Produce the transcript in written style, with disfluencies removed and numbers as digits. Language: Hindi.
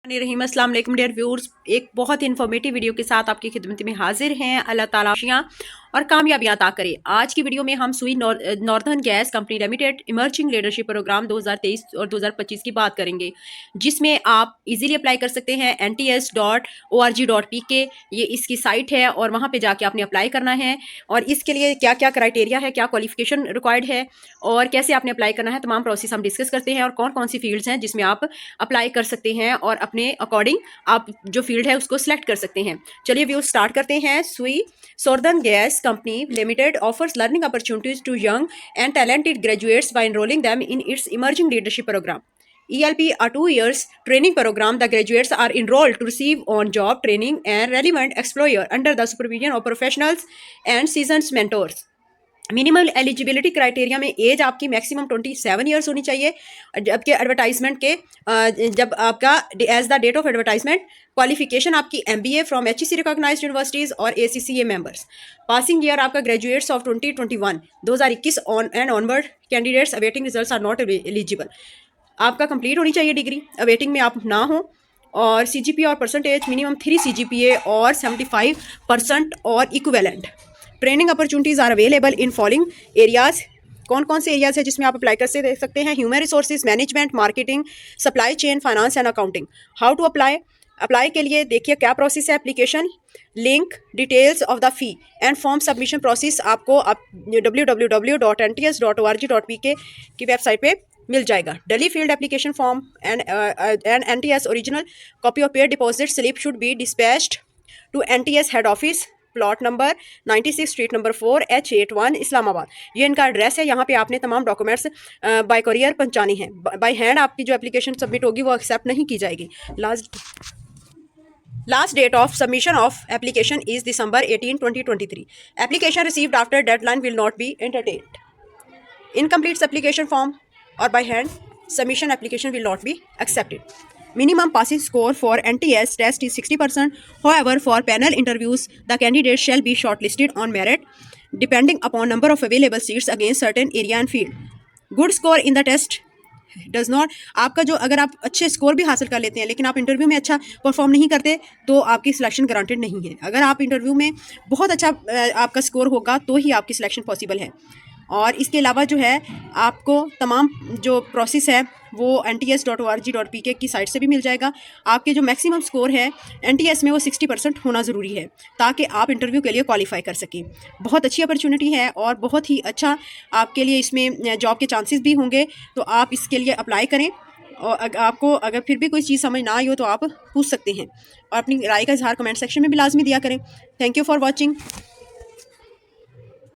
रहीम अस्सलाम वालेकुम डियर व्यूअर्स, एक बहुत ही इन्फॉर्मेटिव वीडियो के साथ आपकी खिदमत में हाजिर हैं। अल्लाह ताला खुशियाँ और कामयाबियां अता करे। आज की वीडियो में हम Sui northern gas company limited emerging leadership program 2023 और 2025 की बात करेंगे, जिसमें आप इजीली अप्लाई कर सकते हैं। nts.org.pk ये इसकी साइट है और वहाँ पे जाके आपने अप्लाई करना है। और इसके लिए क्या क्या क्राइटेरिया है, क्या क्वालिफिकेशन रिक्वायर्ड है और कैसे आपने अप्लाई करना है, तमाम प्रोसेस हम डिस्कस करते हैं और कौन कौन सी फील्ड्स हैं जिसमें आप अप्लाई कर सकते हैं और अपने अकॉर्डिंग आप जो फील्ड है उसको सिलेक्ट कर सकते हैं। चलिए व्यू स्टार्ट करते हैं। सुई northern gas company limited offers learning opportunities to young and talented graduates by enrolling them in its emerging leadership program. ELP, a 2 years training program. The graduates are enrolled to receive on-job training and relevant exposure under the supervision of professionals and seasoned mentors. Minimum eligibility criteria में एज आपकी मैक्सिमम 27 ईयर्स होनी चाहिए, जबकि एडवर्टाइजमेंट के जब आपका age the date of advertisement qualification आपकी MBA from HEC recognised universities और ACCA मेंबर्स। पासिंग ईयर आपका graduates of 2021 on and onward candidates awaiting results are not eligible. आपका कंप्लीट होनी चाहिए डिग्री, अवेटिंग में आप ना हो। और CGPA और परसेंटेज मिनिमम 3 CGPA और 75% और equivalent. Training opportunities are available in following areas. कौन कौन से एरियाज है जिसमें आप अप्लाई कर सकते हैं? Human resources management, marketing, supply chain, finance and accounting. How to apply के लिए देखिए क्या प्रोसेस है। Application link, details of the fee and form submission process आपको www.nts.org.pk की वेबसाइट पे मिल जाएगा। Duly filled application form and NTS original copy of paid deposit slip should be dispatched to NTS head office, plot number 96 street number 4 H81 Islamabad. ये इनका एड्रेस है। यहाँ पे आपने तमाम डॉक्यूमेंट्स बाय कोरियर पहुँचानी है। बाय हैंड आपकी जो एप्लीकेशन सबमिट होगी वो एक्सेप्ट नहीं की जाएगी। Last date of submission of application is December 18, 2023। Application received after deadline will not be entertained. Incomplete application form और by hand submission application will not be accepted. Minimum passing score for NTS test is 60%. However, for panel interviews, the candidates shall be shortlisted on merit, depending upon number of available seats against certain area and field. Good score in the test does not, आपका जो अगर आप अच्छे स्कोर भी हासिल कर लेते हैं लेकिन आप इंटरव्यू में अच्छा परफॉर्म नहीं करते तो आपकी सिलेक्शन गारंटेड नहीं है। अगर आप इंटरव्यू में बहुत अच्छा आपका स्कोर होगा तो ही आपकी सिलेक्शन पॉसिबल है। और इसके अलावा जो है आपको तमाम जो प्रोसेस है वो nts.org.pk की साइट से भी मिल जाएगा। आपके जो मैक्सिमम स्कोर है NTS में वो 60% होना ज़रूरी है ताकि आप इंटरव्यू के लिए क्वालिफाई कर सकें। बहुत अच्छी अपॉर्चुनिटी है और बहुत ही अच्छा आपके लिए इसमें जॉब के चांसेस भी होंगे, तो आप इसके लिए अप्लाई करें। और आपको अगर फिर भी कोई चीज़ समझ ना आई हो तो आप पूछ सकते हैं और अपनी राय का इजहार कमेंट सेक्शन में भी लाजमी दिया करें। Thank you for watching.